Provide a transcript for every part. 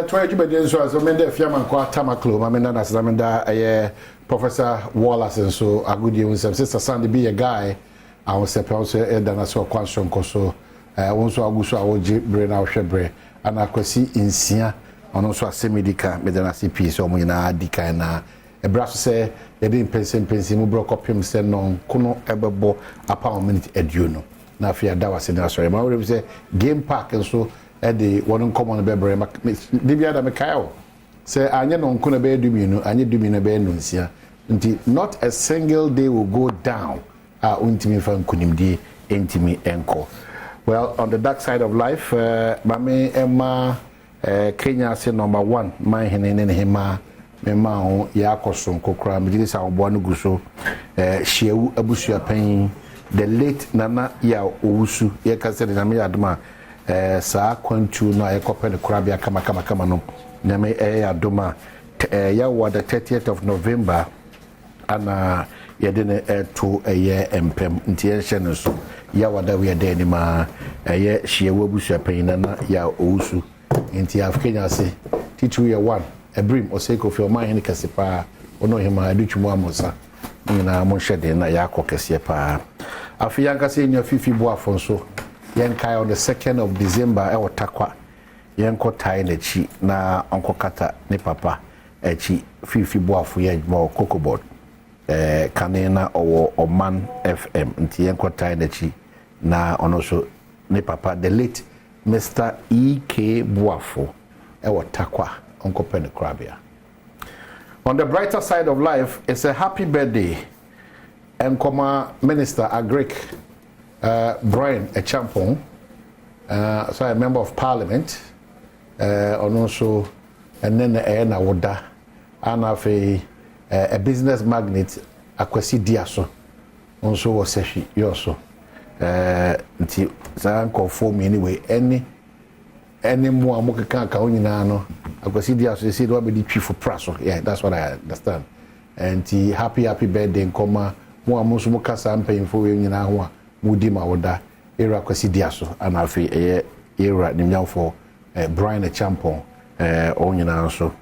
try to be so as a man there fiaman kwa tamaklo mamenda na samenda Professor Wallace and so a good year sister Sandy be a guy I was say also na so kwanso nkoso wonso aguso awoje bre na hwebre ana kwasi insia ono so asemedika medana CP so mo nyina adika na ebraso say Adom Mpensenpensemu bro kopim say non kono ebebo apa minute eduno na afia da wase na sorry ma we say game park and so the one common bebre bibia da mekayo say anye no nko na be duminu anye duminu be no nsia nti not a single day will go down untimi fa nkunimdi entimi enko. Well, on the dark side of life mame emma Kenya say number 1 my henene hema mema ho ya akoso kokra me sa obo anu guso hyewu abusua pan the late nana ya owusu ye ka say na me adoma saa kwantu no ayekope ne korabia kama no na me adoma ya wa the 30th of November ana yedene to empem nti ye hye no so ya wada we de ni ma ye hyewu abusua pan nana ya owusu nti Africa say titu ye 1 ebrim oseko fi o man ni kase pa ono hima adutwumu amosa nyina mo hwede na ya akokese pa afia nkase nya fifi bo afonso yenkai on the 2nd of December e wotakwa yenko tai na chi na onkokata ne papa echi fifi bo afu ye mo kokobod kanena owo Oman FM nti yenko tai na chi na ono so ne papa the late Mr. E.K. Boafo e wotakwa Uncle Penny Krabia. On the brighter side of life, it's a happy birthday. And Minister Agric Brian Echampong, so a member of Parliament, and also and then Ena Woda, and of a business magnate, Akwesi Diaso, also was Seshi Yoso. Until Zanko for me anyway, any more amokeka ka onyina no akwasi dia so say do be the chief for praso. Yeah, that's what I understand. And happy birthday nkoma mo amuso mo kasa mpanyimfo we nyina ho a mudi ma woda era akwasi dia so ana afi era nimnyamfo Brian Echampong onyina so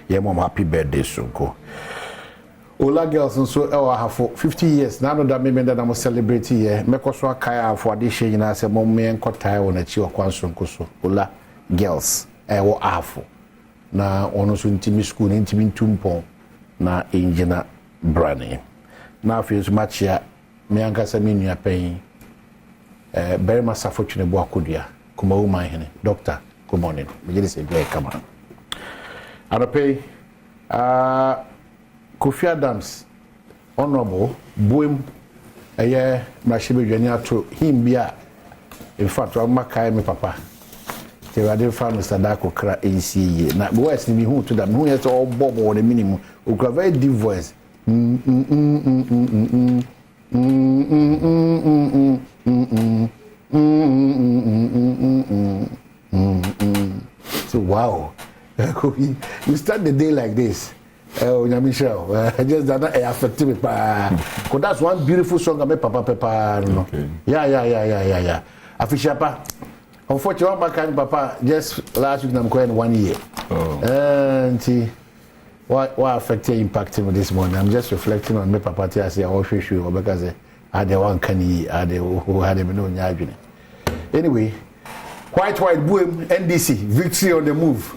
ye mom happy birthday so ko Ola girls and so have for 50 years now that me that I'm celebrating here mekoso akaya for ade hye nyina se mom me enkotai won achi okwanso nkoso Ola girls wo afo na ono so ntimi school ntimi ntumpon na engineer brane na afis machia me ankasa me nua pen very much fortunate bo akodua kuma wo man hene doctor good morning me just say be come on adope Kofi Adams honorable boom mashibe dwani ato him bia in fact wa makai me papa te wade fa no sadako kra NCA na voice ni hu to that hu yet all bobo the minimum o kra very deep voice so wow you start the day like this. Oh, Michelle, just that affect me. Because that's one beautiful song I made, Papa. Okay. Yeah. Afishapa. Unfortunately, my kind Papa just last week I'm going 1 year. Oh. And see what affected impacting me this morning. I'm just reflecting on my Papa. I say I will show you because I had one canny, I had who had no nyajune. Anyway. White boom NDC victory on the move.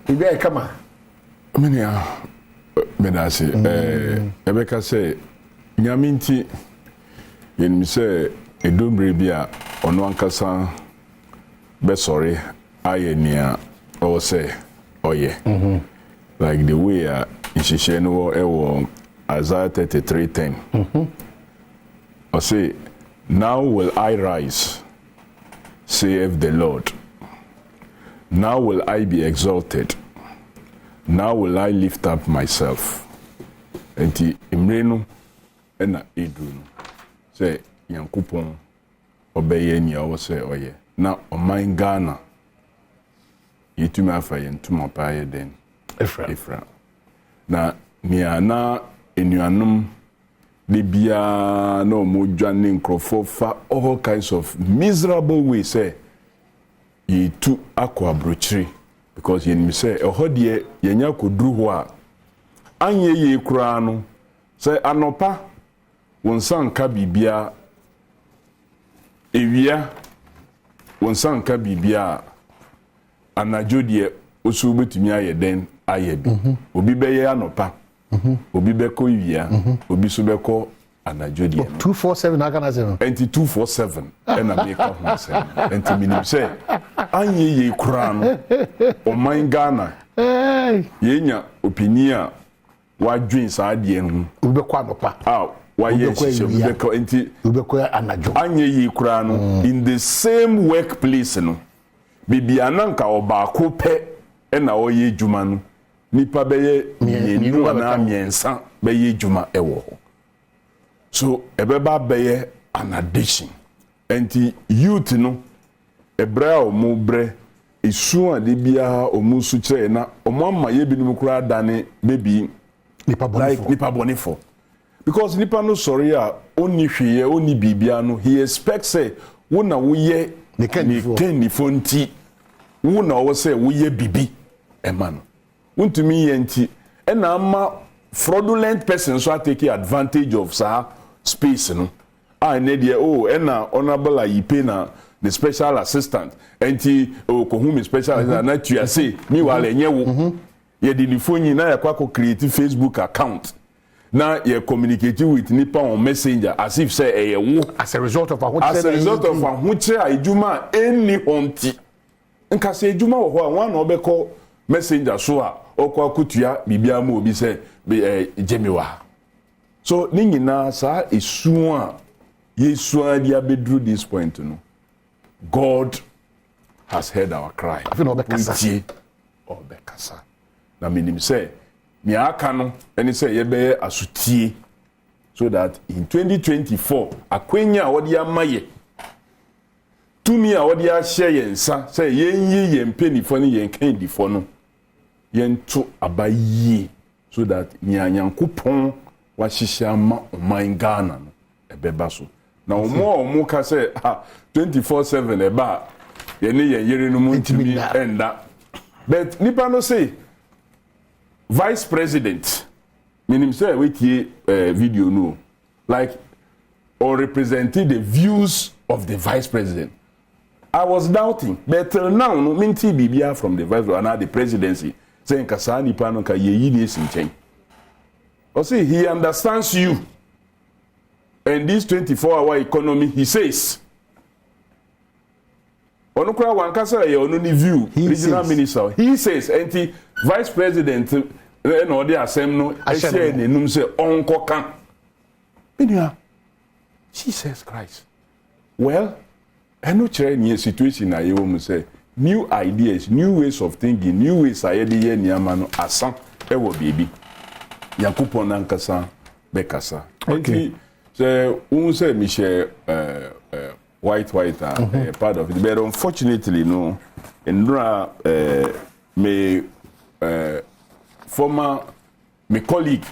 Ibe kama menia medase ebeka say nyaminti yenim say edombre bia ono ankasa be sorry ayenia o say oye like the way ishishie no ewo Isaiah 33:10 o say now will I rise saith the Lord. Now will I be exalted. Now will I lift up myself. Enti imrenu ena edunu. Say yankupon obeye ni awo say oye. Na oman Ghana yituma afa yentuma pa ye den. Efra. Na niana enuanum de bia no mo dwane nkrofo fa all kinds of miserable ways say ye tu akwa brochiri because ye nim say ehɔ de ye nya koduru ho a anye ye kura no say anopa wonsanka bibia ewia wonsanka bibia anajo de osu betumi aye den aye bi obi beye anopa obi beko ewia obi so beko anajo de 247 akana se no enti 247 ena make ho se enti minim se anye ye kura no o man Ghana yenya opinia wadwin sa de no obi beko anopa why yes anye yi kura no in the same workplace no bibi ananka obaako pe na oye djuma no nipa beye mienu na miensa beye djuma ewo so ebeba beye an addiction enti youth no ebra o mu bre esu ade bia o mu su kire na o mo amma ye binum kura dane baby nipa bonifo because nipa no sorry a oni hweye oni bibia no he expects say wo na wo ye ne kan fonti wo na wo say wo ye bibi ema no wontumi ye nti e na ama fraudulent persons so take advantage of sa space no I need ye e na honorable ayipe na the special assistant enti ko hu me special assistant na tu say mi wale nye wo ye di ni phone na ya kwa create Facebook account na you communicate with nipa on messenger as if say wo as a result of ahoche ejuma any honti nka say ejuma wo ho an na obekọ messenger so a okọ akutua bibia ma obi say jemiwa so ni nyina sa esu a yesu a dia bedru this point no God has heard our cry obekasa na minim say mi aka no eni say ye be asutie so that in 2024 akwenya a wodi amaye tumi a wodi a share yensa say yenyi yempenifo ne yenkandifo no yento abayi so that nyanyankopon wa hihia ma oman Ghana no ebeba so na omo ka say 24/7 eba ye ne yere no muntimi enda but nipa no say Vice President, meaning say we video no, like or representing the views of the Vice President. I was doubting, but till now no minti bibia from the Vice and now the presidency saying kasani pano ka ye this in change. Or see he understands you. And this 24-hour economy, he says. Onukura wankasa ye onuni view regional minister. He says anti Vice President no dey asem no share nenum say onko kan. Enia Jesus Christ. Well, I no chere any situation na ye wo mu say new ideas, new ways of thinking, new ways ayede ye niama no asan e wo bibi. Yakupon nankasa bekasa. Okay. So un say mi share white part of it, but unfortunately no Ndra former my colleague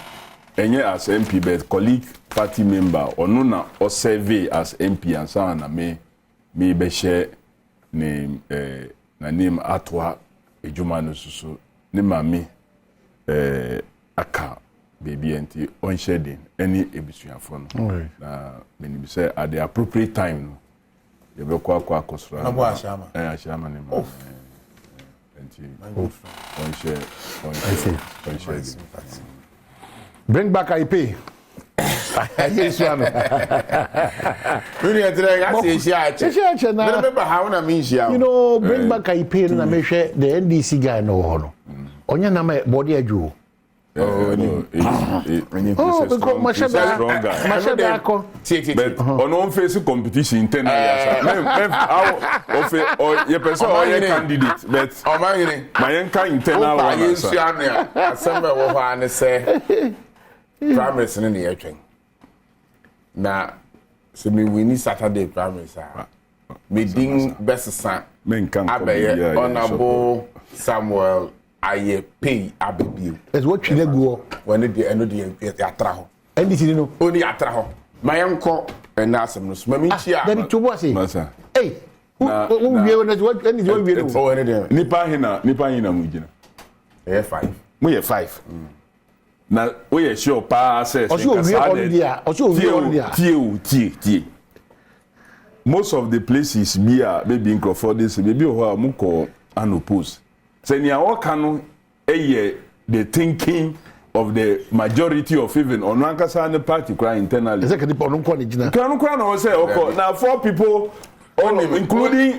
as MP but colleague party member or no or survey as MP and so on me be share name na name atwa ejuma no so ne mami aka baby enti on shedding any ebisuafo no na me ni say at the appropriate time no you be kwa akosra na bo ashama ashama ne ma bring back IP. Yes, one. You know, bring back IP and I share the NDC guy no. Onya na my body ajo. Because but on face competition internal or your person or your candidate but my internal one say primaries in the action na so me win Saturday primaries me ding best son abaye honorable Samuel I pay abebi. That's what you go when the end of the atraho. And this you know only atraho. My uncle and Nasam no mami chia. Then to what say? Hey, Nipa hina mujina. 5. Mo ye 5. Na we ye sure pa say tie. Most of the places be maybe in Crawford this maybe ho mo ko unopposed. Say nia wo kanu the thinking of the majority of even on Ankasa the party cry internally. Is that the problem? No say okay. Now 4 people,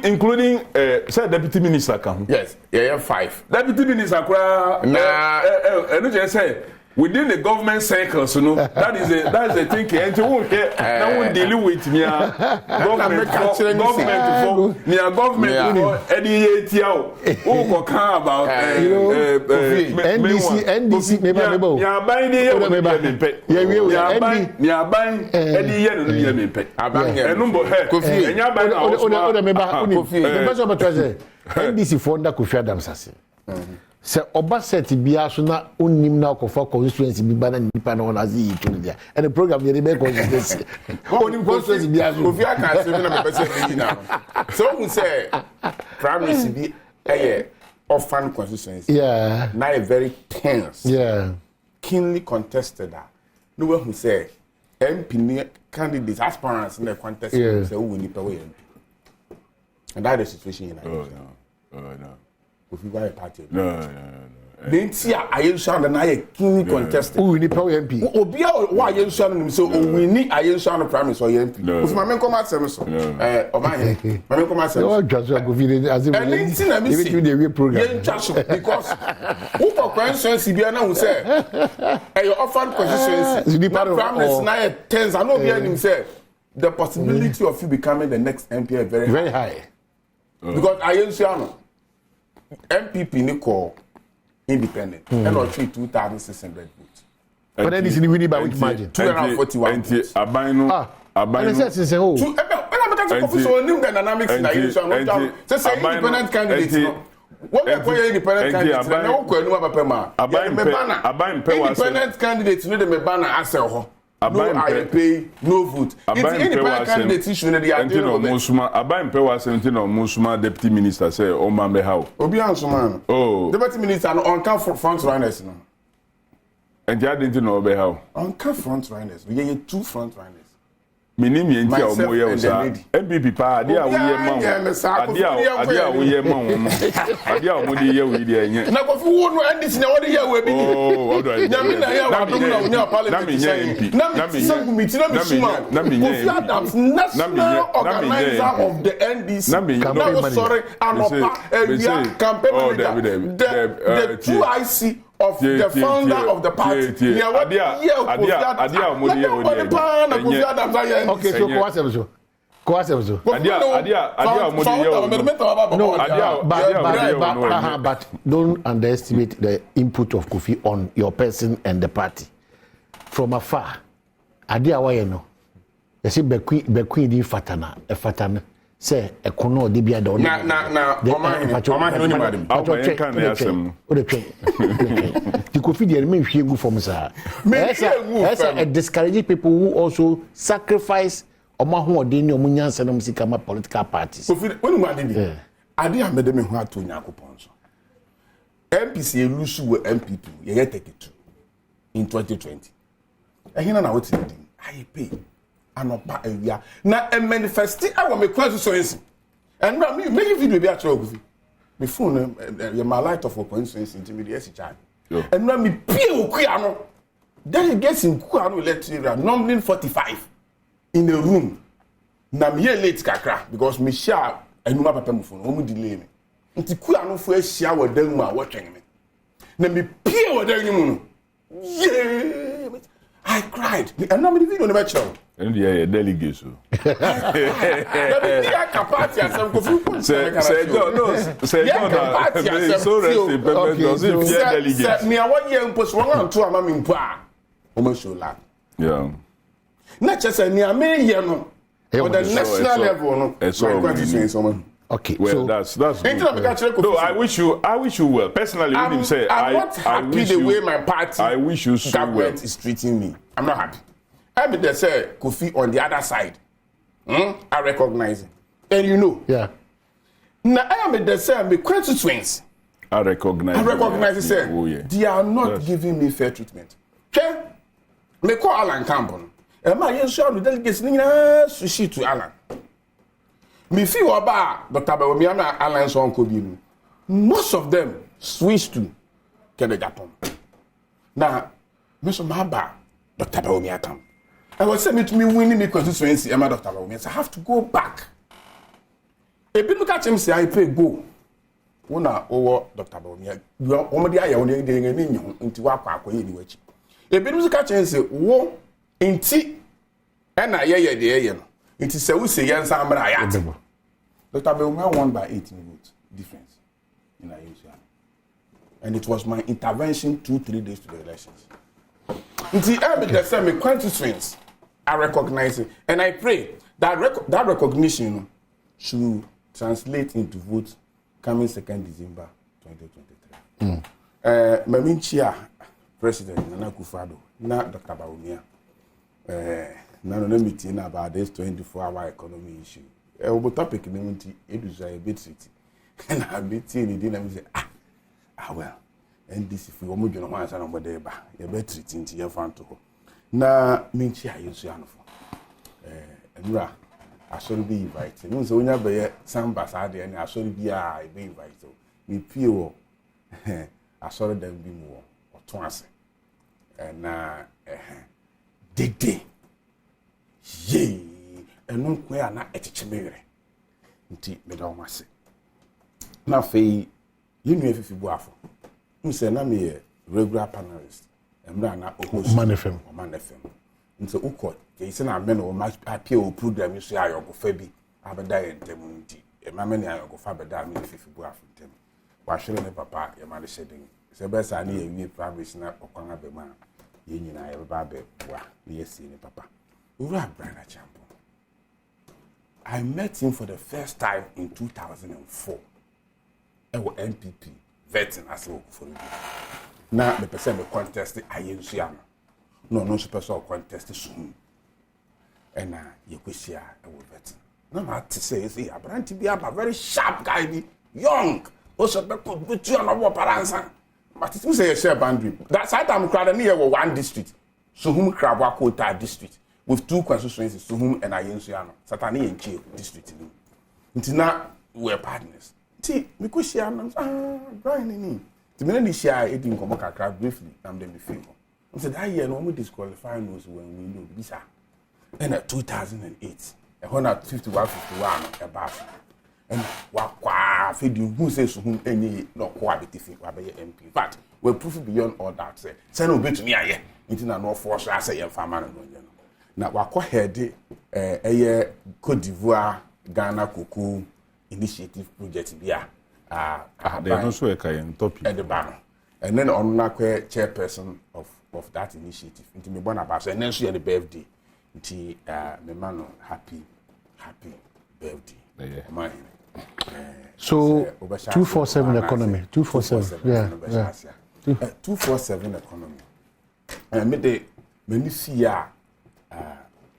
including say deputy minister can. Yes, yeah 5. Deputy minister cry. No just say within the government circles, you know, that is the thinking. And you won't deal with me. Government for NDC about NDC maybe. Yeah, buying NDC for that Kofi Adom sase. Se oba set bia so na onnim na okofa constituency bi ba na nipa na ona zi yitu dia and the program dey be constituency onnim constituency bia so Kofi aka se na me pese bi na so who say primary bi orphan constituency now a very tense keenly contested no one who say MP candidates aspirants in the contest say who will nipa we and that is the situation in Nigeria. No. If you buy a party. No. Then see, I am sure that I keenly contested. We need power MP. Obia, why you shouting so we need I am sure the prime minister or MP. If my men come out service, my men come out service. No, just go video as if the program. Because who for questions Sibiana who say, "Hey, your orphan constituency." The prime minister now tens. I know behind him say the possibility of you becoming the next MP is very high. Because I am sure. MPP ni call independent and or 2,600 votes. But then this is winning by which margin? 241 votes. Abino. Say oh. So new dynamics in Nigeria. Say independent candidates. What they call independent candidates? No ko enu abapema. Independent candidates no dey me banner asel. No I pay, no vote. It's independent candidates issue na dey Antino Musuma, Abampe was Antino Musuma deputy minister say o ma be how. Obi Ansuma. Oh. Deputy minister on count front runners no. And you didn't know be how. On count front runners. We get 2 front runners. Minim ye ntia omo ye o sa. MPP pa ade a wo ye ma wo. Ade a wo ye ma wo. Ade a wo dey ye we dey enye. Na ko fi wo no NDC na wo dey ye we bi ni. Oh, nyame na ye wa dom na unya parliament. Na me MP. Na me sangu miti na me suma. Kofi Adams national organizer of the NDC. Na was sorry anopa area campaign manager. The 2IC of the founder of the party. Okay, so but don't underestimate the input of Kofi on your person and the party. From afar, Adia Wayeno, you see, Bequeen di Fatana, say, a kono de bia don. The Kofi the remain here from sir. A discouraging people who also sacrifice Omahu Dini Omunyan Senum Sikama political parties. When you did Adia made me who had to Yakuponso. MPC Lusu were MP2, ye 32 in 2020. And here now what's it? I pay. Anopa area na a manifesti I want me question and now me make video be actually with me phone my light of coincidence intermediate charge and now me pay okuano delegates in kuano electoral numbering 45 in a room na me late kakra because me share enuma papa mu phone omu delay me nti kuano fo ahia wadan mu a wotwen me na me pay wadan mu no yeah I cried and now me video no be show. And yeah, delegate so. Say so resting doesn't fear delegates. Me I want you post one and two am me mpa. O show la. Yeah. Not just me am here no. On the national level no. Okay, well, so that's good. No, I wish you well. Personally, let him say I'm not happy the way my party I wish you so government is treating me. I'm not happy. I mean, they say Kofi on the other side. I recognize it. And you know, na I am the same me constituents I recognize say they are not giving me fair treatment. Okay? Me call Alan Campbell. Am I yes sure the delegates ni na sushi to Alan. Me feel about Dr. Badwam Alan so uncle bi. Most of them switched to Kenya Japan. Now, Mr. Maba, Dr. Badwam come. I was saying to me winning the constituency, am I Dr. Badwam? I have to go back. A bit look at him say I pray go. Una over Dr. Badwam. You are already I only doing a minion into Waka ni wachi. A bit look at him say wo inti and I the it is a we say yan samra ayat. Dr. Badwam won by 18 votes difference in Asia. And it was my intervention 2-3 days to the elections. Until the same constituents are recognizing, and I pray that that recognition should translate into votes coming 2nd December 2023. Maminchia President Nana Akufo-Addo, not Dr. Badwam. Now let me tell you about this 24-hour economy issue. Our topic in it is a bit city, and I've been telling you, and say well. And this if we want to know answer number there, you better treat into your fan to go. Na minchi I use yanofo. Enura, I should be invited. No, so when you be some basade and I should be invited. Me feel I saw them be more or twice. And dede. Ye, and no queer na etichimere. Nti me don wase. Na fe you know if you buafo. Say na me regular panelist emra na host Man FM nso ukọ ke ise na me no ma appear o program so ayogo fa bi abeda yentem nti e ma me ne ayogo fa beda me fifi bu afintem wa hwere ne papa ye ma de shedin se be sa na ye wi private na okwan abema ye nyina ye ba be wa ye si ne papa ura brana champo. I met him for the first time in 2004 ewo NPP vetting as well for you. Now the person contest ayensuano. No person contest soon. And you could see vetting. No matter say Abranti be a very sharp guy, young. Also put you on our paransa. But it was a share boundary. That side I'm crowded near one district. So whom Krabakota district with 2 constituencies to whom and ayensuano. Satani and Chief district. Until now we're partners. Because she am Brian in the minute she I didn't come back briefly, I'm then the favor. I said, I hear no more disqualifying us when we know visa. And at 2008, 151 about and what feeding who says whom any no cohabitive MP. But we're proof beyond all that. Send a bit to me, I into no force, I say, and farmer. Now, what co head a year Cote d'Ivoire, Ghana, Cocoa. Initiative project here. They also a topic at the banner. And then on chairperson of that initiative. Into me born about and then she had the birthday. Into me man happy birthday. Mine. So 247 economy. 247. Yeah. 247 economy. And me see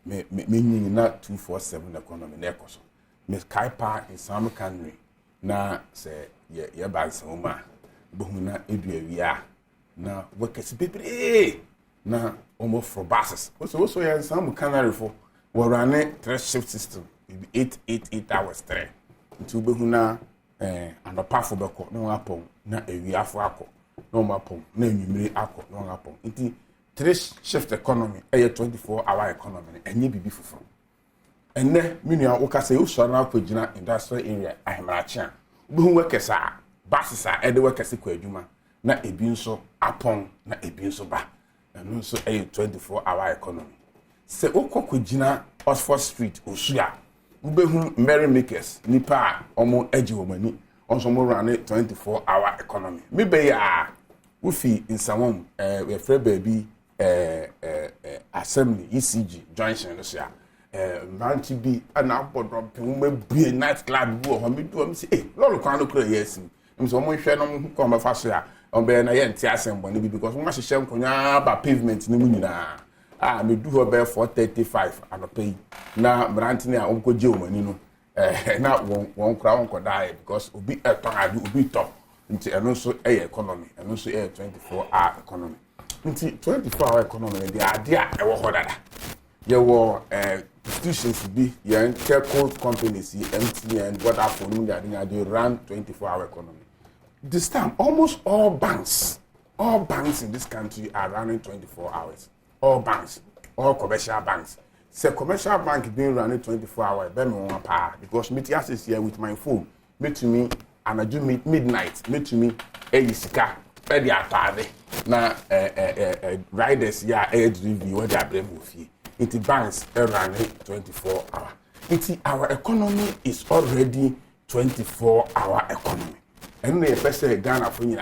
me not 247 economy nekoso. Miss Kaipa in some country na say ye bansa uma bohuna eduawia na workers bebre na almost for buses also ye some canary for we run 3 shift system 8 hours 3 to bohuna anopa fo beko na apon na awia fo akọ na apon na enwumire akọ na apon nti 3 shift economy 24-hour economy enye bibi foforo. And then, Minia Okase, you shall now put industrial area. I am a chan. Who workers are, buses are, and the workers are Juma. Na ebinso upon, na ebinso ba. And also a 24-hour economy. Se Oko Kujina, Oxford Street, Osuya. Ubehum merrymakers, Nipa, Omo Edgy Womani, also more run 24-hour economy. Maybe Ufi in Samon, with Fred Baby, Assembly, ECG, Junction, Lucia. Manchi be an outboard be a night club go me do say lolo kan no kra yes am so mo hwe no mo ko ma fa so ya on be na ye ntia asem boni because mo hye nkonya ba pavement ni mu nyina me do ho be 435 anopai na branti ni a on ko je o mani no na one crown could die because obi obi top into and also a economy and also a 24-hour economy. Into 24-hour economy, the idea there were institutions be young telco companies, MTN, Vodafone, they run 24-hour economy. This time, almost all banks in this country are running 24 hours. All banks, all commercial banks. So commercial bank being running 24 hours, because me is here with my phone. Me to me, and I do midnight. Me to me, sika, the atade. Na riders here, review what they are bringing with you. It banks are running 24 hours. Our economy is already 24-hour economy. And the person Ghana for you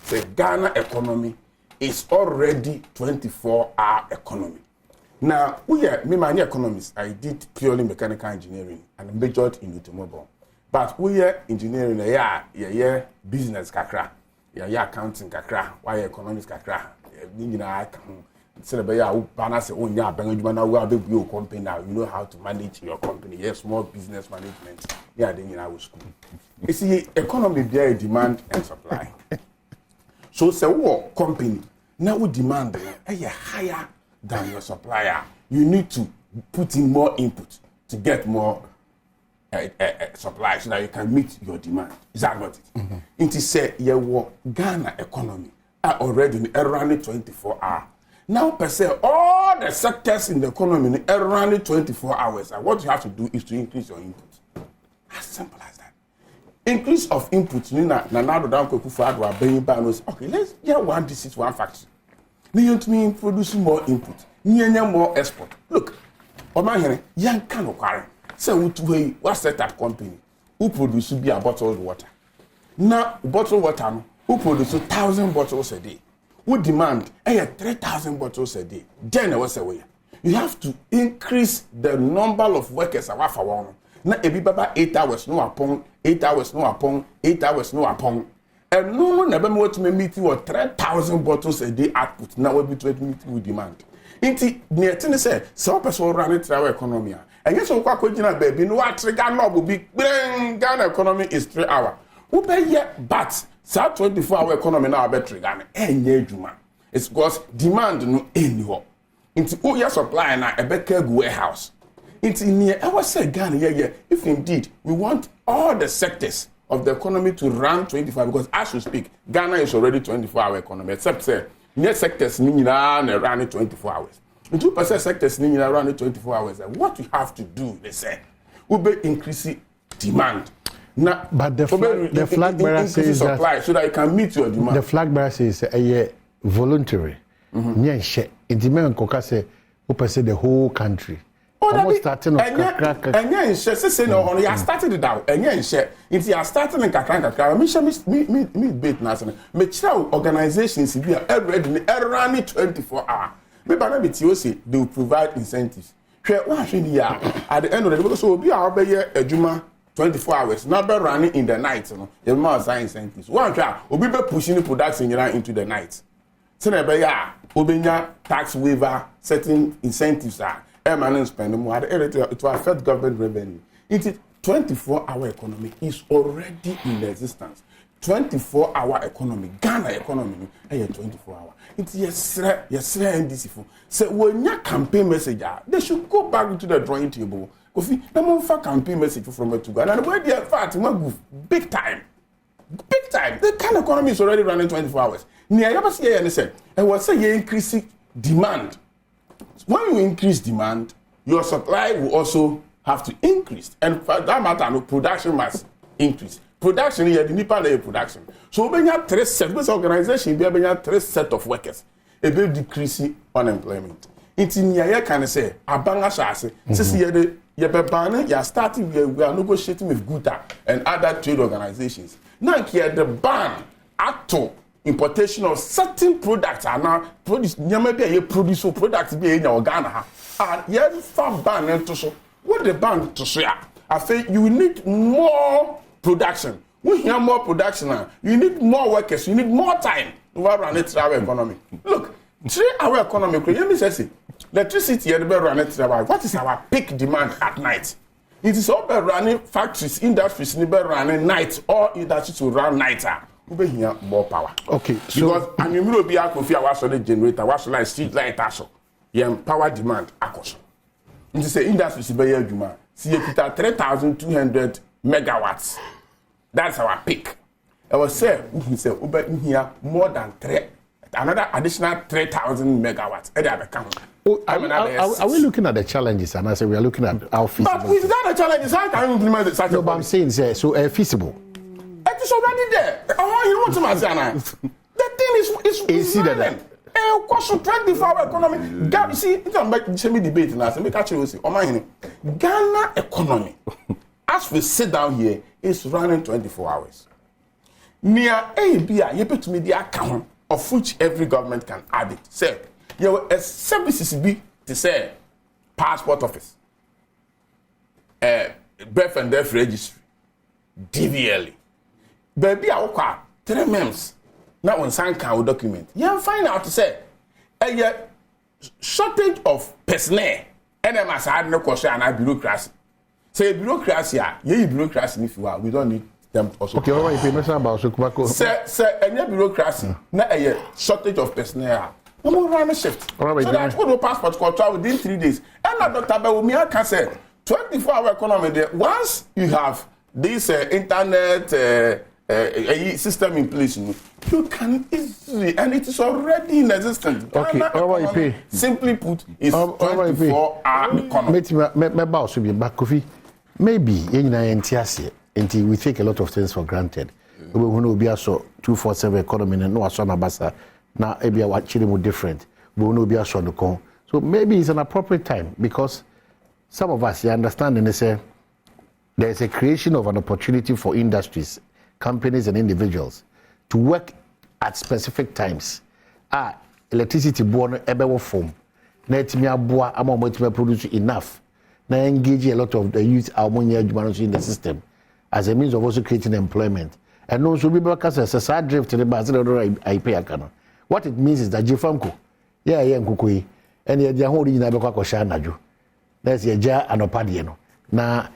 say Ghana economy is already 24-hour economy. Now, we are my economists. I did purely mechanical engineering and majored in automobile. But we are engineering, yeah, business kakra, yeah, accounting kakra, why economics kakra, you know how to manage your company. Yes, small business management. Yeah, then you school. You see, economy there demand and supply. So say what company now we demand higher than your supplier. You need to put in more input to get more supply so that you can meet your demand. Is that not it? It is say Ghana economy are already running 24 hours. Now, per se, all the sectors in the economy are running 24 hours. And what you have to do is to increase your input. As simple as that. Increase of input. Okay, let's get one disease, one factory. You want me producing more input. More export. Look, young can acquire. So, what set up company? Who produce be a bottled water? Now, bottled water, who produce 1,000 bottles a day? Who demand 3,000 bottles a day? Then what's the way? You have to increase the number of workers. Now, every 8 hours, no upon 8 hours, no upon 8 hours, no upon. And no one ever want to meet you 3,000 bottles a day output. Now, we'll be trying to meet you with demand. Inti near Tennessee, some person run it our economy. And yes, so baby, no trigger no will be Ghana economy is 3 hours. Who pay yet, but. So 24-hour economy now better Ghana. It's because demand no anywhere. Into your supply now a better warehouse. It's in here. I was say Ghana, if indeed we want all the sectors of the economy to run 25, because as we speak, Ghana is already 24-hour economy, except say near sectors run 24 hours. The 2% sectors run 24 hours. What we have to do, they say, will be increasing demand. Now, but the flag bearer says supply so that you can meet your demand. The flag bearer says voluntary. Say the whole country. Almost starting of kakra. And say no, you started it out. And it's you starting in kakra. Me bait national. Me child organizations be already running 24 hours. Me bana bit you say they will provide incentives. At the end of the day, because we are be ejuma 24 hours. Not be running in the night, the more incentives. One try, we be pushing the production into the night. So obenya tax waiver, certain incentives are eminent spending more. It will affect government revenue. It's 24-hour economy is already in existence. 24-hour economy, Ghana economy, 24 hours. It's yes, NDC. So when your campaign message, they should go back to the drawing table. Kofi, the more campaign message from it to Ghana, and where they are fat, big time. Big time. The kind of economy is already running 24 hours. Near you see anything. And what say you increase demand. When you increase demand, your supply will also have to increase. And for that matter, no production must increase. Production here, the Nepal production. So when you have 3 sets, this organization, you have 3 sets of workers. It will decrease unemployment. It's in here can say, Abanga Shase, you are starting, we are negotiating with Guta and other trade organizations. Now here the ban to importation of certain products are now produced. Maybe you produce products be in your Ghana. And you have ban to show what the ban to share. I say you need more production. We have more production now. You need more workers. You need more time to run it our economy. Look, 3-hour economy. Let me say, electricity run it. What is our peak demand at night? It is all about running factories, industries, running night, all industries will run night. We here more power. Okay, because and you will be a coffee, I was on the generator, was like street light, power demand, akos. It is the industries be here, Juma. See, it 3,200 megawatts. That's our peak. I was saying, we say, here more than another additional 3,000 megawatts. Are we looking at the challenges? And I say we are looking at how feasible. But without the challenges, how can you implement it? No, but I'm saying, so feasible. It is already there. You know what I'm saying? The thing is running. Question 24-hour economy. You see, it's a semi debate now. So make a choice. Ghana economy, as we sit down here, is running 24 hours. Near ABA, you put me the account of which every government can add it. Say, a services be to say passport office, birth and death registry, DVL. Baby, I work 3 months. Now on sign count document. You find out to say a shortage of personnel. And I must add no question and bureaucracy. Say bureaucracy, bureaucracy if you are, we don't need them also. Okay, all right, if you mention about Sukubako. Say any bureaucracy, not a shortage of personnel. No more run a shift. All right, so that go to passport control within 3 days. And Dr. Bewumia can say 24-hour economy there. Once you have this internet system in place, you can easily, and it is already in existence. Okay, all right, simply put, is 24-hour economy. Maybe we take a lot of things for granted. We will be also 247 economy and no asana basa. Now maybe our children different. We will be also the con. So maybe it's an appropriate time because some of us, you understand, and they say there is a creation of an opportunity for industries, companies, and individuals to work at specific times. Electricity born ebe form. Na etimi aboa ama mo etimi produce enough. Na engage a lot of the youth in the system as a means of also creating employment. And also people can say a drift to the bazar I pay akano. What it means is that Jifamko, nkukui, and the whole original Boko Naju. That's a jar and a padiano. Now,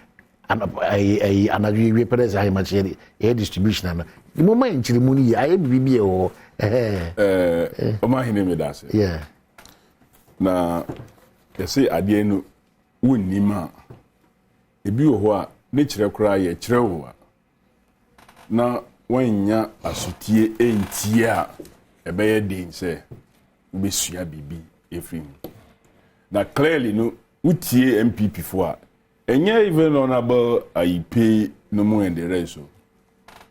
another represents how much air distribution. The moment in Chile, I be or yeah. Now, you say, I didn't win Nima. If you were nature cry a trewa. Now, when ya asutie entia. Ebeye din say ubesua bibi efrim na clearly no utie MPP for enye even honorable IP no mo and the rest so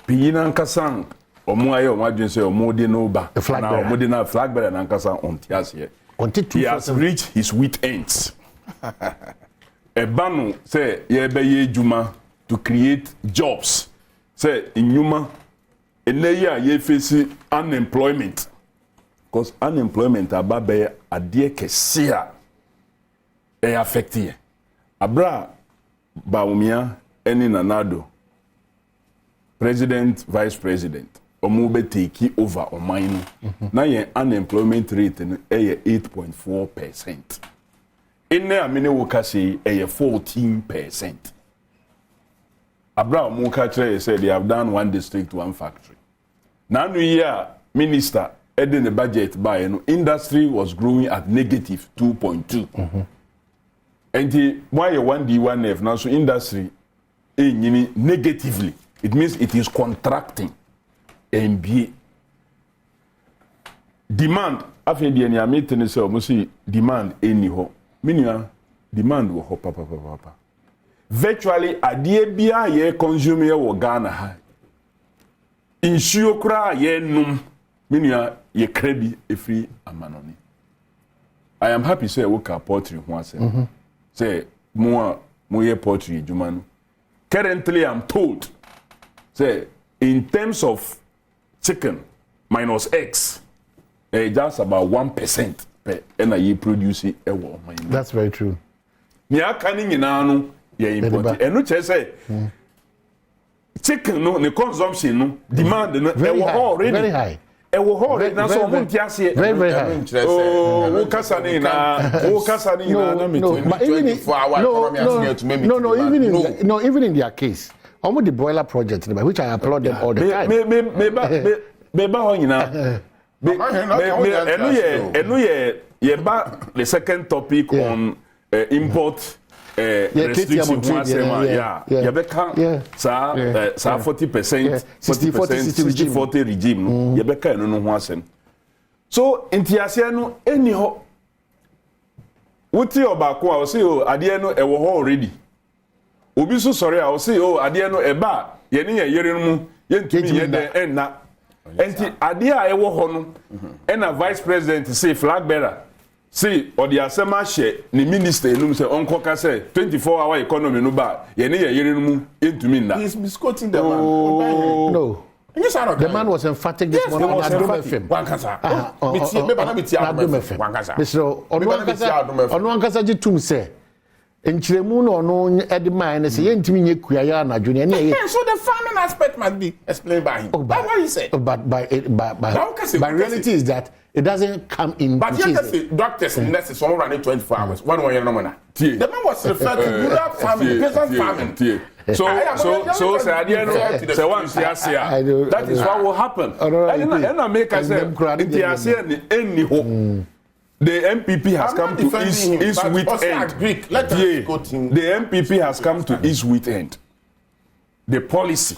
piyina nkasan omo aye omo adwen say omo de no ba na omo de na flag bearer na nkasan on tiase he has reached his wit ends ebanu say ye beye juma to create jobs say inyuma Eneya ye face unemployment because unemployment ababe adie kesia e affect ye abra baumia eni nanado president vice president omo be take over oman na ye unemployment rate no e 8.4%. Ene amene wo ka say e 14%. Abraham Mukache said they have done one district, one factory. Now, year minister adding the budget by industry was growing at negative 2.2. And why a 1D1F now so industry negatively. It means it is contracting. MBA demand after the any meeting say almost demand anyhow. Meaning demand will hop up. Virtually adie bia ye consume ye wo Ghana ha insuo kra ye num menua ye krabi efri amanoni. I am happy say we ka poultry ho asem say mo ye poultry adwuma no currently I'm told say in terms of chicken minus eggs just about 1% per na ye produce e wo man. That's very true. Me aka ni nyina no ye import enu che say chicken no the consumption no demand no very high. wo hore na so mo ntiase very high. Wo kasa ni na na meeting. But even even in their case, almost the boiler project, which I applaud them all the time. Me ba ho nyina. Enu the second topic on import restriction sa 40% 60-40 regime yebeka enu no ho asem. So ntiase no eni ho wuti obako a o say o ade no ewo ho already. Obi so sorry a o say o ade no eba ye ne yere no mu ye ntumi ye de enna. Enti ade a ewo ho no ena vice president say flag bearer say odi asema hye ni minister enum say onko ka say 24-hour economy no ba ye ne yere no mu entumi nda. He's misquoting the man. No. The man was emphatic this morning on Adom FM. Wankasa. Adom FM. Wankasa. Mr. Onuankasa jitum say enchiremu no no edman say yentimi nye kuyaya na junior na ye. So the farming aspect must be explained by him. That's what he said. But reality is that it doesn't come in. But you can see doctors and nurses all running 24 hours. One year no man. The man was referred to rural farming, peasant farming. So say one that is what will happen. And I make us say the MPP has come to its wit end. The MPP has come to its wit end. The policy,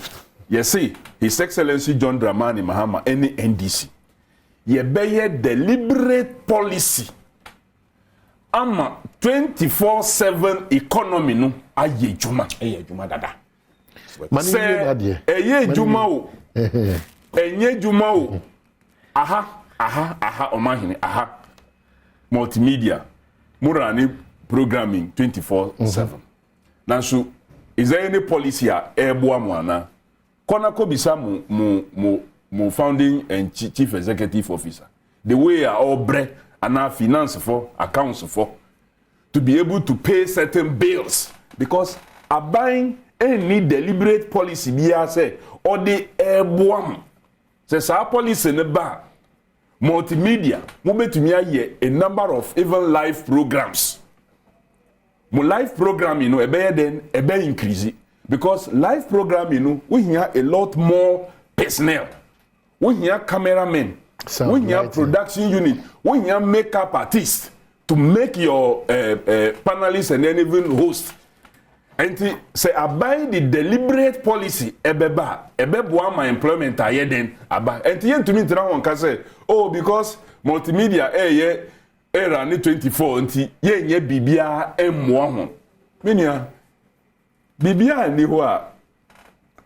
you see, His Excellency John Dramani Mahama, any NDC, ye be deliberate policy. Ama 24/7 economy no aye juma dada. Say eye juma o. Enye juma o. Aha omahini aha. Multimedia murani programming 24/7. Nanso is there any policy a ebo amwana? Kona ko bisa mu founding and chief executive officer. The way are all bread and our finance for accounts for to be able to pay certain bills because a buying any deliberate policy be say or the airborne says our policy in the bar multimedia mo betumi aye a number of even live programs mo live program you know ebe increase because live program you know we hear a lot more personnel we hear cameramen we hear production unit we hear makeup artist to make your panelists and then even host and say abide the deliberate policy ebeboa my employment aye den aba and yen to me tira won ka say oh because multimedia era ni 24 nti yen ye bibia emmoa ho menia bibia ni ho a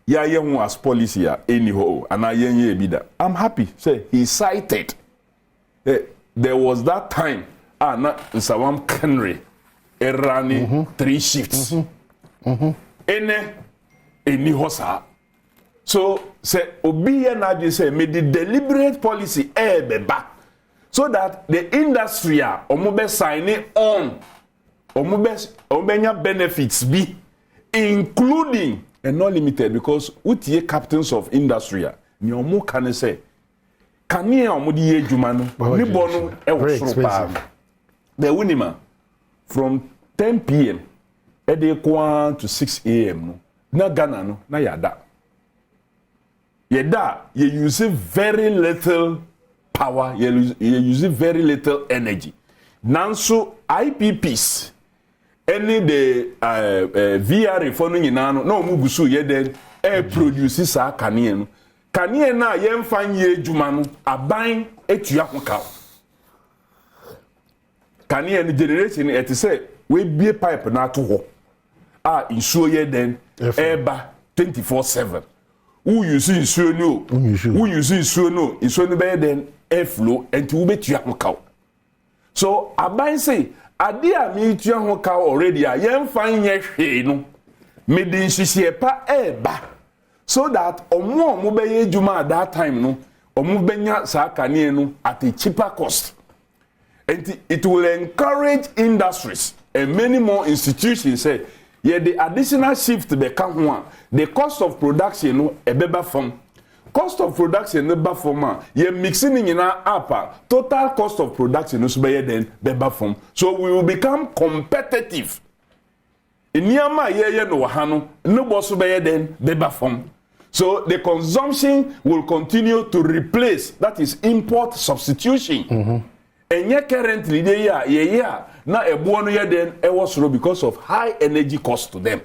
ya ye ho as policy a eni ho ana yen ye bida. I'm happy say he cited there was that time na Nsawam Henry erani 3 shifts eni hosa so say obi na dey say me the deliberate policy beba so that the industry omobe sign on omobenya benefits be including and not limited because utie captains of industry ni omo kan say kane omodi ye djuma no ni bono e wosoro pa the winima from 10 p.m. Ede kwa to 6 a.m. no na Ghana no na yada you use very little power you use very little energy nanso IPPs any the VR for no nyina no na omugusu ye den produce sa kane no kane na ye mfanye adwuma no aban etua hoka kane no generation et say we bie pipe na to ho insuo ye den eba 24/7 who use insuo no insuo no be den airflow enti wo betua hoka so aban say ade a me tua hoka already a ye mfan ye hwe no me din hihie pa eba so that omo be ye djuma at that time no omo benya sa kane no at a cheaper cost and it will encourage industries and many more institutions say the additional shift be come one the cost of production no ebeba from cost of production ne ba form ye mixing in up total cost of production no so be then be ba form so we will become competitive eniama ye no ha no no bo so be then be ba form so the consumption will continue to replace that is import substitution and yet currently they are na ebo no ye then e was because of high energy cost to them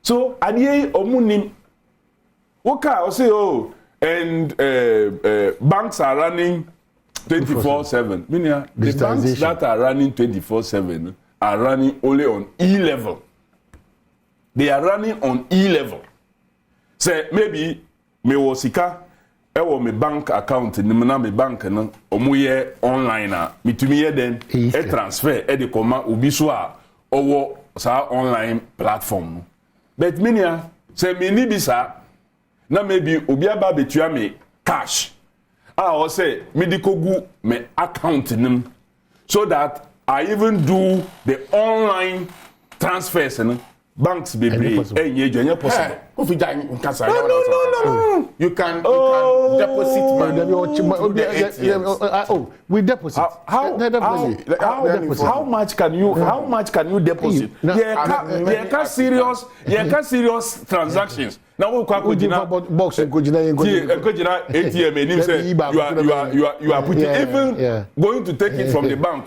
so adie omunim okay, I say, oh, and banks are running 24/7. Meaning, the banks that are running 24/7 are running only on E level. They are running on E level. Say maybe me wasika, ewo me bank account, ni na me bank no, omuye online na, me tumi then e transfer e de koma obi so a owo sa online platform. But meaning, say me ni bisa. Na maybe obi aba betua me cash o say me di kogu me account nim so that I even do the online transfers and banks be enye possible no. You can deposit money. We deposit. How much can you deposit? Yeah, serious transactions. Now we box ATM and say you are putting even going to take it from the bank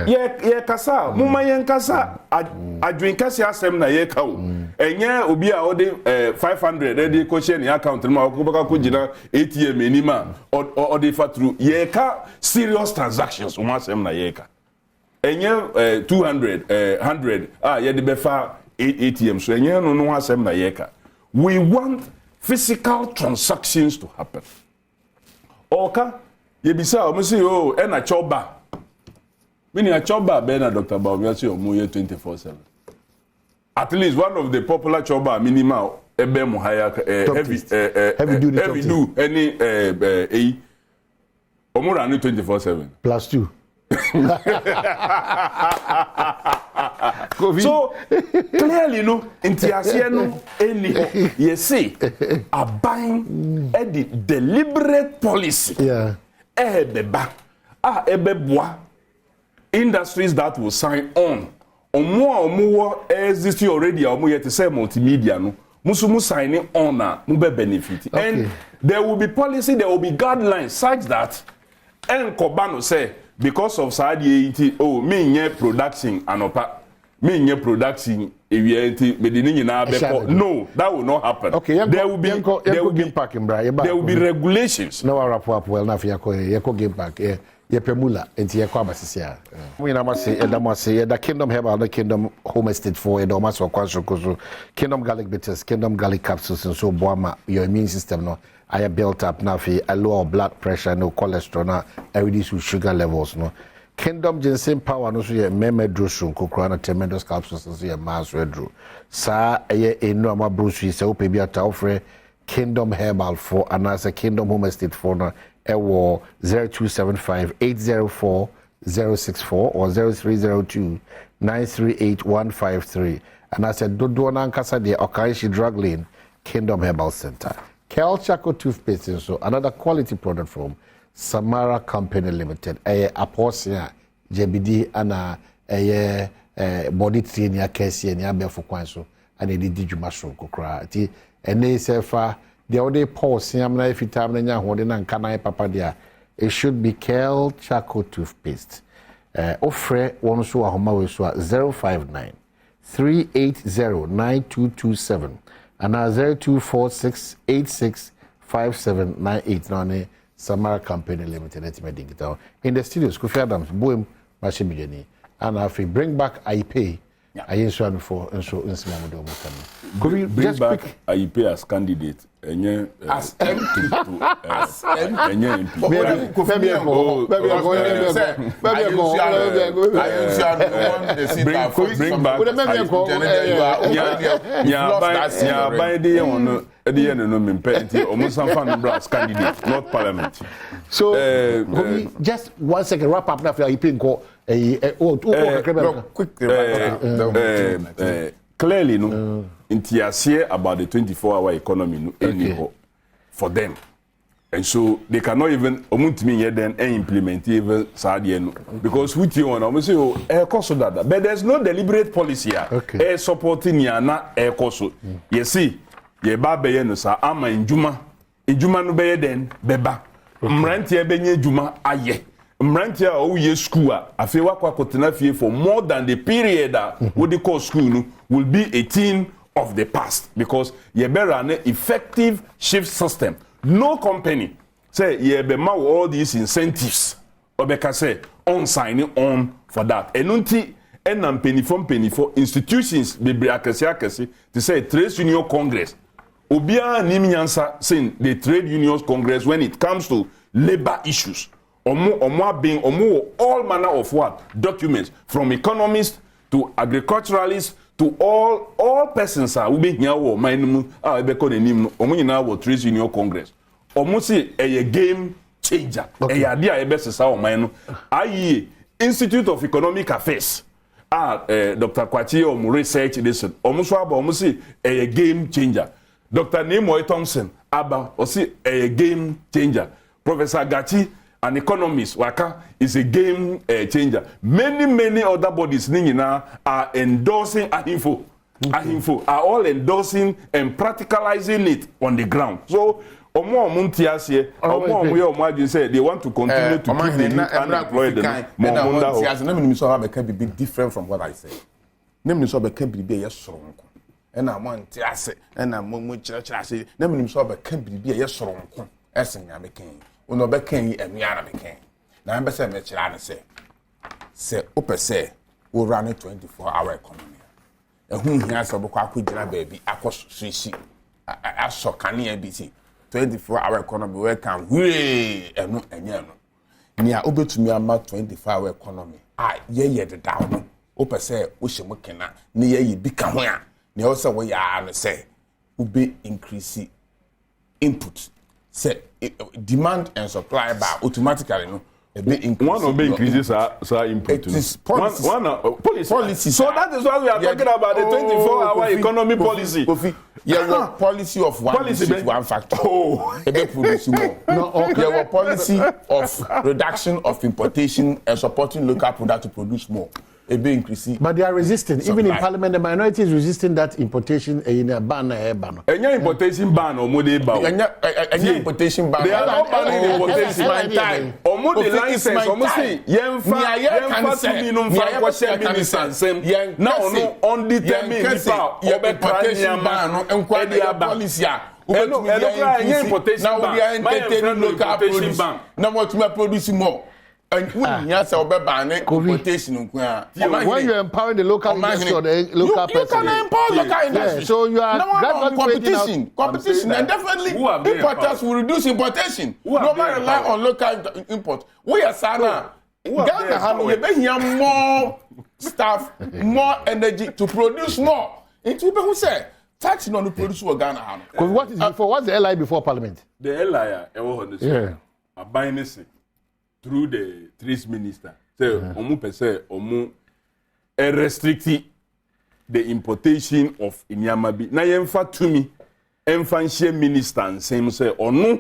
yeah kasa muma yen kasa adwen kasa asem na ye ka o enye obi a ode 500 dey question your account ma ko gina ATM enima or dey fa through ye ka serious transactions one asem na ye ka enye 200 100 ye dey be fa ATM so enye no asem na ye ka we want physical transactions to happen oka ye bisa o say oh e na choba meaning a choba be na Dr. Badwam say o mo ye 24/7 at least one of the popular choba minimal ebe mo higher heavy do any omura ni 24/7 plus 2 so clearly no intiasie no any you see a buying a deliberate policy beba ebeboa industries that will sign on omo exist already omo yet say multimedia no musumu signing on na mu be benefit and there will be policy, there will be guidelines such that enkobano say because of sadie oh me nye production anopa me nye production ewienti me de nyina be no that will not happen. There will be regulations. No wrap up well na fi yako game park ye pemula enti ye kwa basisia we na mase edamase the Kingdom Herbal the Kingdom Home Estate for edomaso kwanshokozo Kingdom Garlic Bitters Kingdom Garlic Capsules and so boama your immune system no I built up na fi a low blood pressure no cholesterol na reduce sugar levels no Kingdom Ginseng Power no so ye memedro shun kokra na tremendous capsules so ye mass redro sa ye enu ama brusu se ope bi ata ofre Kingdom Herbal for anasa Kingdom Home Estate for no ewo 0275-804-064 or 0302-938-153 and I said dodo na nkasa de Okaishi Drug Lane Kingdom Herbal Center. Kel Chaco toothpaste so another quality product from Samara Company Limited. Aposia JBD ana body training akesi ni abefo kwan so ana di djuma so kokra ti ene sefa the other pause amna ifitam na nya hode na nka na papa dia it should be Kel Chaco toothpaste. Ofre one so ahoma we so 059-380-9227 and 0246865798 nane Samara Company Limited digital in the studios Kofi Adams boom machine and if we bring back I pay I insure for insure insimamudo mutano Kofi bring back I pay as candidate enye as MP as enye MP bring back no mempenti omusanfa no brass candidate not parliament so just 1 second wrap up na for IP nko clearly no intiasie about the 24-hour economy no anymore for them. And so they cannot even omutimi then implement even sadie no because with you on almost say cost that but there's no deliberate policy here supporting ya na cost you see ye ba be no sa ama njuma no be den beba mrantie benye juma aye mrantie o ye school afi wakwa kotena fie for more than the period what they call school no will be a thing of the past because ye be run an effective shift system. No company say ye be ma all these incentives obeka say on signing on for that enunti enam penifo institutions be akese to say trade union congress obia nim nyansa saying the trade unions congress when it comes to labor issues omo all manner of what documents from economists to agriculturalists to all persons are we here wo man be ko nim omo nyina wo trade union congress almost a game changer e ade a ebesesa o man no ayi Institute of Economic Affairs Dr. Kwachi o research this almost aba almost a game changer. Dr. Nemo Thompson aba o see a game changer. Professor Gachi, an economist waka, is a game changer. Many other bodies are endorsing Ahimfo are all endorsing and practicalizing it on the ground. So omo muntiasie omo we omo say they want to continue to keep the unemployed na me so have a be different from what I say. Na me so be can be soronko na muntiase na mu chirachirase na me so be can be soronko esen ya mekan ono be kan yi enua na mekan na be say me chira na say opese we run a 24-hour economy. Ehun hia so bokwa akogina baabi akosisi asokane abiti 24-hour economy where can we enu enye no nia obetumi ama 24-hour economy ye the down opese wo hyemu kena ne ye bi ka ho a ne o se wo ya no say ube increase input say demand and supply by automatically no one of the increases are input. It is policy. Policy. So that is why we are talking about the 24-hour economy policy. Yeah, policy of one district, one factor. Produce more. There policy of reduction of importation and supporting local product to produce more. But they are resisting. Even in Parliament, the minority is resisting that importation in a ban. Any importation ban or more any importation ban. They are not banning importation ban. Or more the license. Almost say, now no undetermined importation ban and quite the policy. Now we are entertaining local produce. Now what we are producing more. And when you say importation, when you empower the local industry or the local person, you can empower local industry. Yeah, so you are competition, and definitely importers will reduce importation. No matter rely on local import. We are Sana. Ghana we be here more staff, more energy to produce more. It will be who say tax on the produce for Ghana. Because what is before? What's the LI before Parliament? The LI, a binary through the trees minister. So, omu pese omu restrict the importation of inyamabi. Na yemfa tumi, emfa nshie minister nsem say onu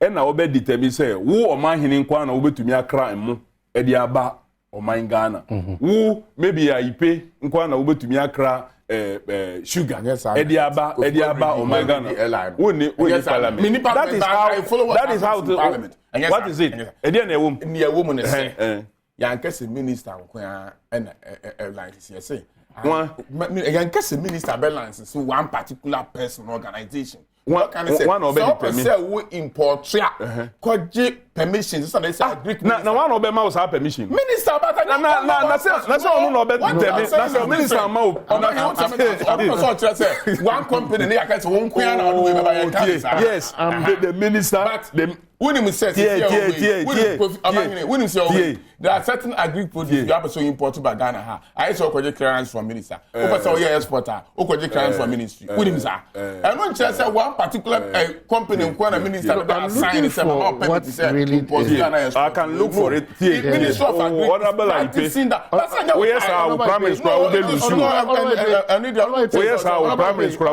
na obe determine say wo oman hinin kwa na obetumi akra emu e di aba oman Ghana. Wo maybe ya ipe nkwa na obetumi akra sugar ediaba oh my God that is how parliament what is it edian ewum near woman say yankese minister nkwa na airlines say yankese minister airlines so one particular person organization one of say we import kwaje permission so they say Greek na one of them was have permission minister but na say onu no be na minister ma one company na yakase won kwa na do we be yes the minister the when him says when him say there are certain agri produce you have to import by Ghana I saw kwaje clearance from minister o say exporter o kwaje clearance from ministry when him say and when say one particular company kwa na minister that sign say really I can look for it. Honorable IP. Where's our primary school? Where's our primary school?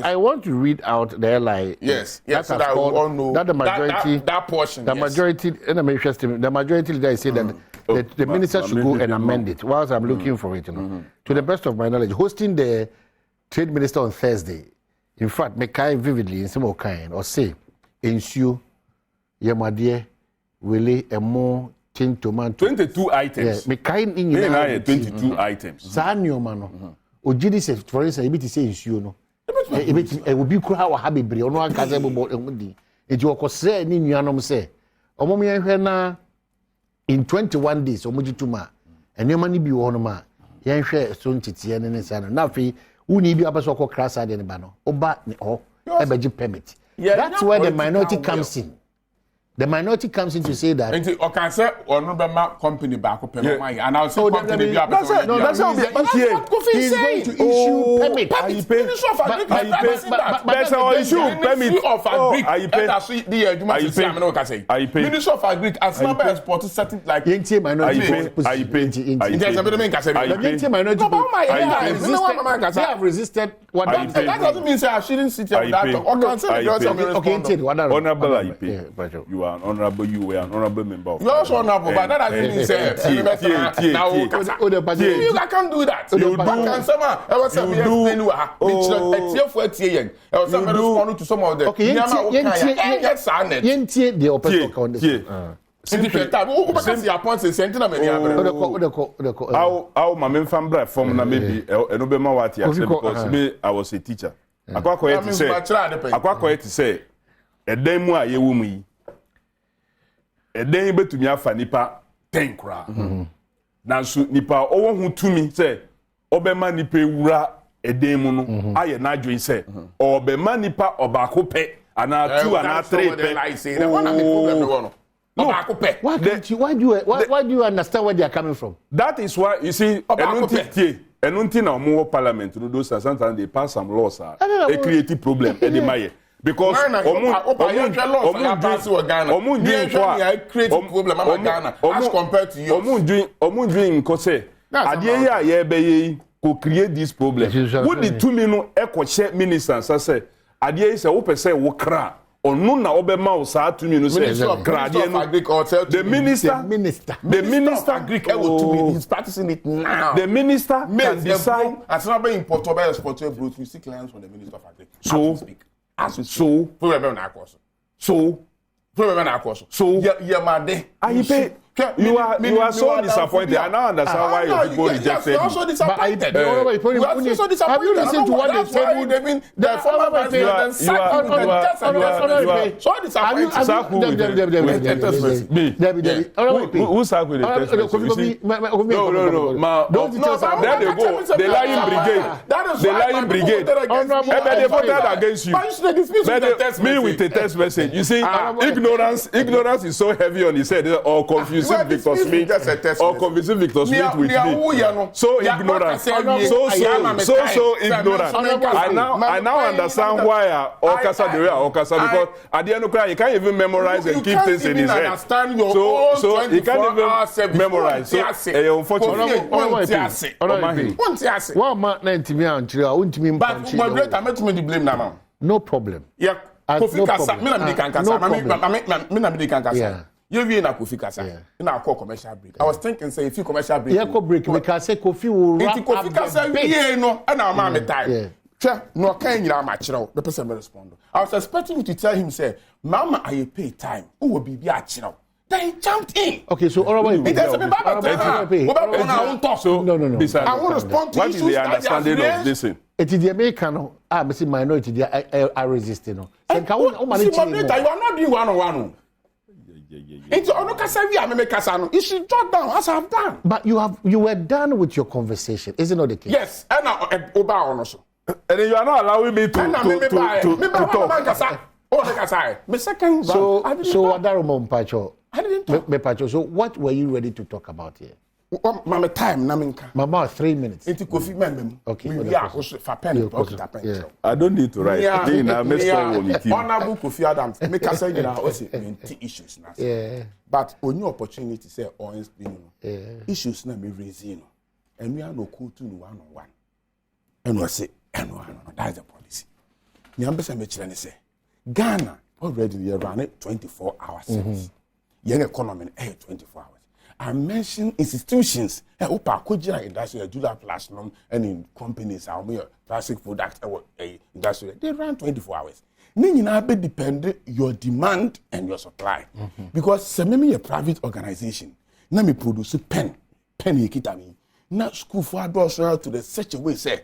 I want to read out there like yes, so that we all know that the majority that portion. The majority, and I'm interested. The majority leader say that the minister should go and amend it. Whilst I'm looking for it, to the best of my knowledge, hosting the trade minister on Thursday. In fact, make kind vividly in some kind or say, ensure Yamadia will a more tin tomato. 22 items. Make kind in 22 items. Sanyo mano. Ojidi says, for instance, a bit say ensure no. It would be crowd or habit, but no one can about it. It was said in Yanom say, Omomi in 21 days, Omujituma, and your money be one ma. Yan share soon Titian and Sana. Nafi, who need be up a so called crass at any banner. Oba, oh, a budget permit. That's where the minority comes in. The minority comes in to say that. And okay, sir, or no company back up and I'll say company. That's how he's going to issue permit. That's how issue permit of Agric. Minister of Agric as number export certain like minority. They have resisted what that doesn't mean I shouldn't sit here with that. Honorable IP. You are an honorable, you were an honorable member of. You're also honorable, but that doesn't mean say you can't do that. You do. To some of them. Okay, the opposite condition. How my main family from na maybe enobema what because me I was a teacher. Akwa to say edan mu a yewu mu yi edan betumi afa nipa 10 kra nanso nipa owo hu tumi say obema nipa ewura edan mu no aye na adwen say obema nipa obako pe ana 2 ana 3 pe why do you understand where they are coming from? That is why you see enunti na omo parliament no those sometimes they pass some laws they create problem edemaye because as compared to you doing kose adie ya ye be ye ko create this problem what the two me no e ko share minister say adie say wo pese wo kra onu na obema o sa to me no say the minister of Agric he's practicing it now. The minister can decide as not being imported by exported goods. We see clients from the minister of Agric. You are so disappointed. I now understand why your people rejected you. Have you listened to what they said? The former president who sacked with the test message? No. There they go. The lying brigade. They voted against you. Me with the test message. You see, ignorance is so heavy on his head or confusing Victor Smith or convincing Victor Smith with me. So ignorant. So ignorant. I now understand why Okasa the way Okasa because at the end of the day he can't even memorize and keep things in his head. So he can't even memorize. So unfortunately. What man 90 me and Chira untimi mpanchi. But moderator make me blame now. No problem. Yeah. Kofi Kasa, me na me kan kasa. You be na Kofi Kasa. Na call commercial break. I was thinking say if you commercial break. Yeah, go break because say Kofi will wrap up. Kofi Kasa we no na ma me time. Che no kan nyina ma kire o. The person respond. I was expecting you to tell him say, "Mama, I pay time. Who will be a kire?" Then he jumped in. Okay, so all right. No. I want to respond to what is the understanding of this thing? It is the American Mr. Minority they are resisting. You are not doing one-on-one. It's on Kasa. You should jot down as I've done. But you were done with your conversation, isn't it the case? Yes, and also. And you are not allowing me to talk. So Adom Mpensenpensemu. So what were you ready to talk about here? Mama time na minka. Mama 3 minutes. Into coffee memem. Okay. We are also for pen pocket pen. Yeah. I don't need to write. Honorable Kofi Adams make us say you know also issues now. Yeah. But on your opportunity say or issues na me raise you know. And we are no cool to one-on-one. And we say and that's the policy. Nyambesa me chile say Ghana already they run it 24 hours service. Young economy 24 hours. I mentioned institutions. Opa Kojira industry, Judah Platinum, and in companies, our plastic products, industry, they run 24 hours. Meaning, I be depend your demand and your supply. Because some a private organization, na me produce pen you kita me. Na school for adults to the such a way say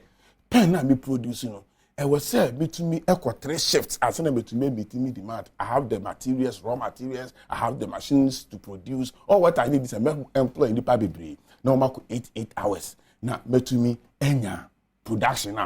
pen na me produce, you know. I was say me to me equal 3 shifts as an to me demand. I have the materials, raw materials, I have the machines to produce. All what I need is a employee in the pabi. No matter 8 hours. Now me to me enya production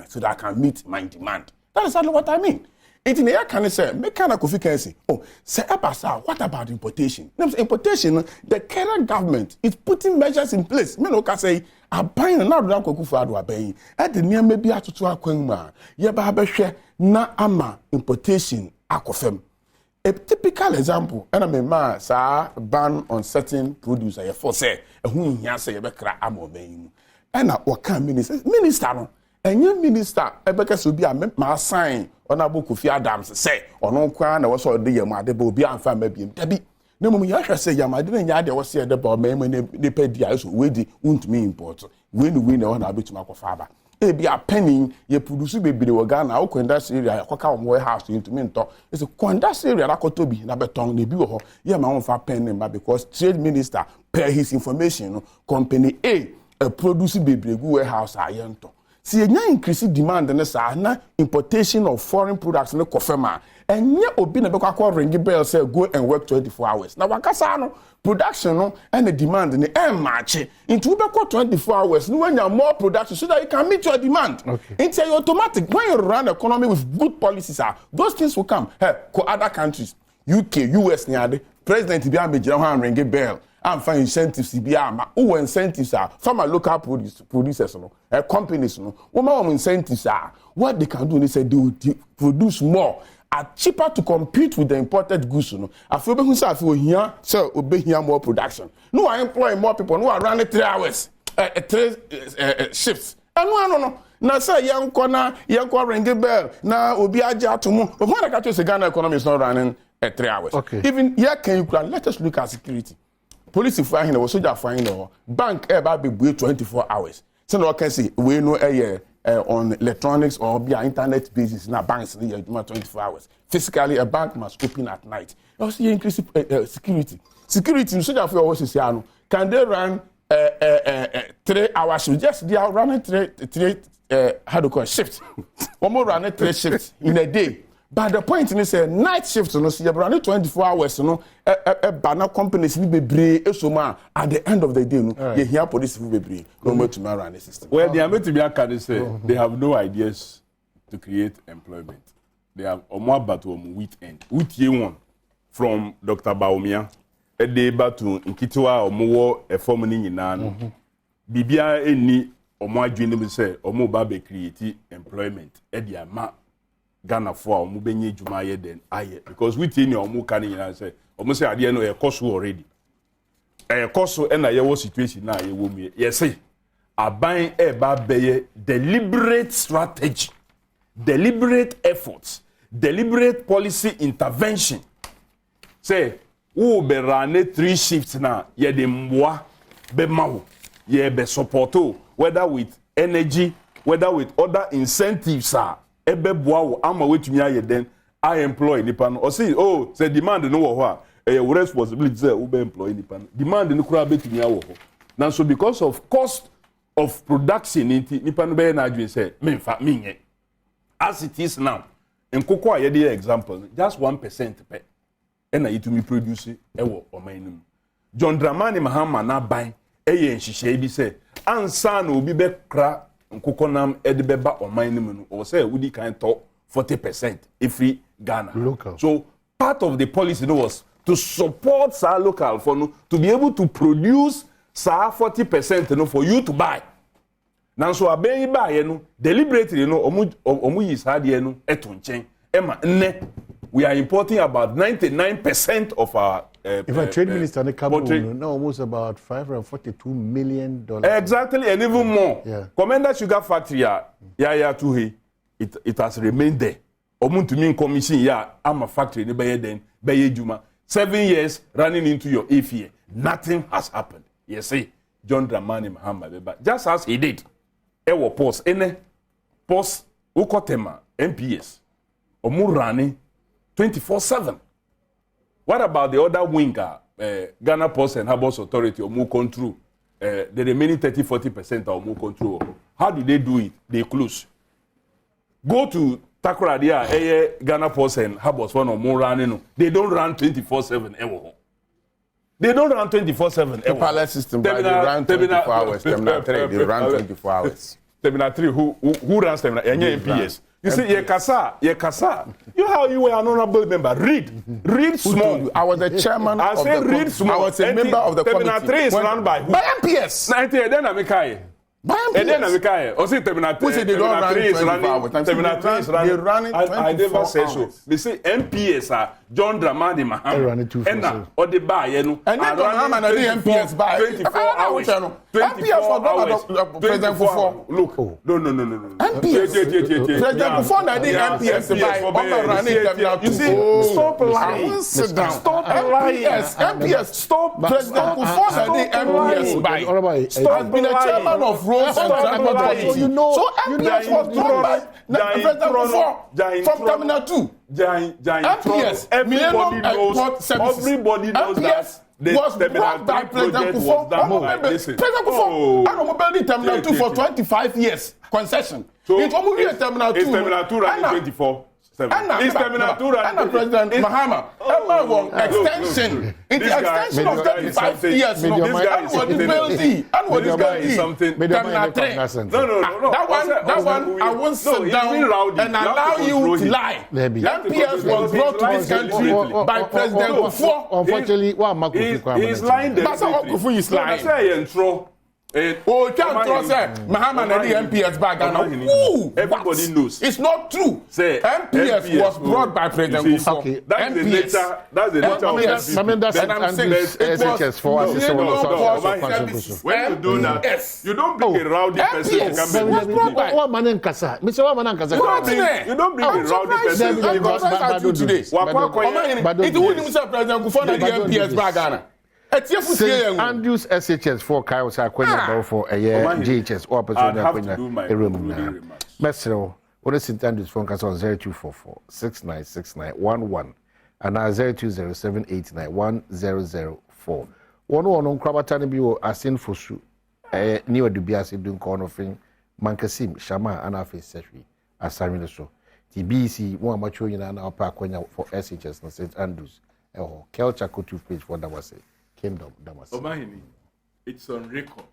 so that I can meet my demand. That is exactly what I mean. It in the air can say me kind of coffee can say, oh, say what about importation? Importation, the current government is putting measures in place. Me no can say I buy na do akwaku for ado abayin. E de ne me bi atoto akwanmu a ye ba behwe na ama importation akofem. A typical example, and I mean, sa ban on certain produce I for say who hia say ye be kra ama obayin. And na waka minister no enye minister ebeka so bi a ma sign Honorable Kofi Adams say ono kwa na wo so de yam ade ba obi amfa ma biem dabi na mum ya hwe say yam ade na nya de wo se de ba ma ne pedi a so we di untumi import we na ho na betuma akofa aba e bi a penny ye produce bebre wo Ghana wo kwenda area akoka wo warehouse untumi nto is kwenda area akoto bi na beton na bi wo ho ye ma won fa pen ba because trade minister per his information company A produce bebre go warehouse a ye nto. See, you increase demand and na importation of foreign products in the confirma. And yet, obi na beko ring bell say go and work 24 hours. Now, wakasa no production no and the demand in the air match into beko 24 hours. No, when you have more production so that you can meet your demand. Okay. It's automatic. When you run the economy with good policies, those things will come. Hey, ko other countries, UK, US, niade president be am ring bell. And find incentives who incentives are from local producers companies no incentives are what they can do is they will produce more are cheaper to compete with the imported goods no I feel here so obey here more production no I employ more people no I run 3 hours 3 shifts and no na say yankona ring bell na obi aja atomo when I catch the Ghana economy is not running 3 hours. Okay. Even here can you let us look at security. Police flying or soldier flying or bank be 24 hours. So no can see we know on electronics or via internet basis na banks 24 hours. Physically a bank must open at night. Also increase security. Security soldier for what is here can they run 3 hours just they are running 3 how do call shift. One more running 3 shifts in a day. But the point is night shift no see you run 24 hours no banner companies be bebre esoma at the end of the day no you hear police be bebre no more to run the system. Well, they are meant to be can say they have no ideas to create employment. They have omo Badwam weekend. Utie one from Dr. Baumia e dey batu nkitiwa omo wo e form ni nyina no. Bibia eni omo adwene mu say omo ba be create employment e dey ama Ghana for omo benye djuma ye den aye because we tin omo kan nyina say omo say ade no e koso already e koso e na ye wo situation na ye wo mu ye say aban e ba beye deliberate strategy, deliberate efforts, deliberate policy intervention say who be run 3 shifts na ye de mboa be mawo ye be supporto whether with energy whether with other incentives ebe boawo ama wetumi aye den I employ nipa no or say oh say demand no wo ho a e responsibility say we be employ nipa no demand no kura betumi awo ho now so because of cost of production nipa no be na adwin say memfa menye as it is now nkoko a ye dey example just 1% pe e na yitumi produce e wo oman no John Dramani Mahama na ban e ye nhihye bi say ansa na obi be kra nkokonam edebeba oman no mu or say we can talk 40% every Ghana local. So part of the policy was to support our local for to be able to produce sa 40% no for you to buy now so aben yi buy no deliberately no omu yi sa de no eto nchen ema nne we are importing about 99% of our if a trade minister in Cameroon now almost about $542 million. Exactly, and even more. Yeah. Commander Sugar Factory, it has remained there. Omuntu min commission I'm a factory ni beye juma. 7 years running into your 8th year. Nothing has happened. You see, John Dramani Mahama Beba, just as he did. Ewo post ukotema MPS. Omu running 24/7. What about the other winger, Ghana Post and Harbours Authority, or more control? The remaining 30-40% or more control. How do they do it? They close. Go to Takoradi, Ghana Post and Harbours one or more running. They don't run 24/7 ever. They don't run 24/7 ever. The palace system, they run 24 hours. Terminal 3, they run 24 hours. Terminal 3, who runs Terminal? MPS. You see, Yekasa. You know how you were an honorable member. Read small. I was the chairman of the committee. Read small. I was a member of the committee. Terminal 3 is run by who? By MPS. 90, then Amikai. By MPS. And then Amikai. Also, Terminal 3 is running. Terminal 3 is running. They're running 24 I never say hours. so. They say MPS are John Dramani Mahama. And now, or the buy, you know. And then Mahama and the MPS buy 24 hours. 24 hours. President Kufo. Look. No. MPS. President Kufo and the MPS buy. You see, stop lying. Sit down. Stop lying. MPS. Stop. President Kufo and the MPS buy. Has been a chairman of roads and transport. So you know. So MPS was drawn by President Kufo from Terminal 2. MPS, everybody knows MPS that was brought by President Kufo. President Kufo, Adom Terminal 2 for 25 years concession. So it's Terminal 2. It's Terminal 2 running 24. It's Terminal 2 running. President Mahama. Extension. It's extension of 35 years. This guy is something. Terminal 3. No. That one, I won't sit down and allow you to lie. MPS was brought to this country by President Kufo. Unfortunately, he's lying. That's how Kufo is lying. Can't trust Mahama and the MPS back. Everybody knows. It's not true. MPS was brought by President Kufo. Okay. That's the nature. That's the nature of SHS for us. When you do that, you don't bring a rowdy person to come and What man in Kasa? Mr. What man in Kasa? You don't bring a rowdy person. It wouldn't say President Kufo and the MPS back. St. Andrews SHS for Kyle Sakwenya for a year GHS or person a room now. Mesro, what is St. Andrews phone cast on 0244 696911 and now 0207891004. One on Krabatani Bio Asin Fosu, a new Dubiasi Dun corner of Mankasim, Shama, and Afi Setri, as Samuel so. TBC, one mature in an upper for SHS and St. Andrews, or Kelcha Kotu page for Damase. Kingdom, Damas. Omahini, it's on record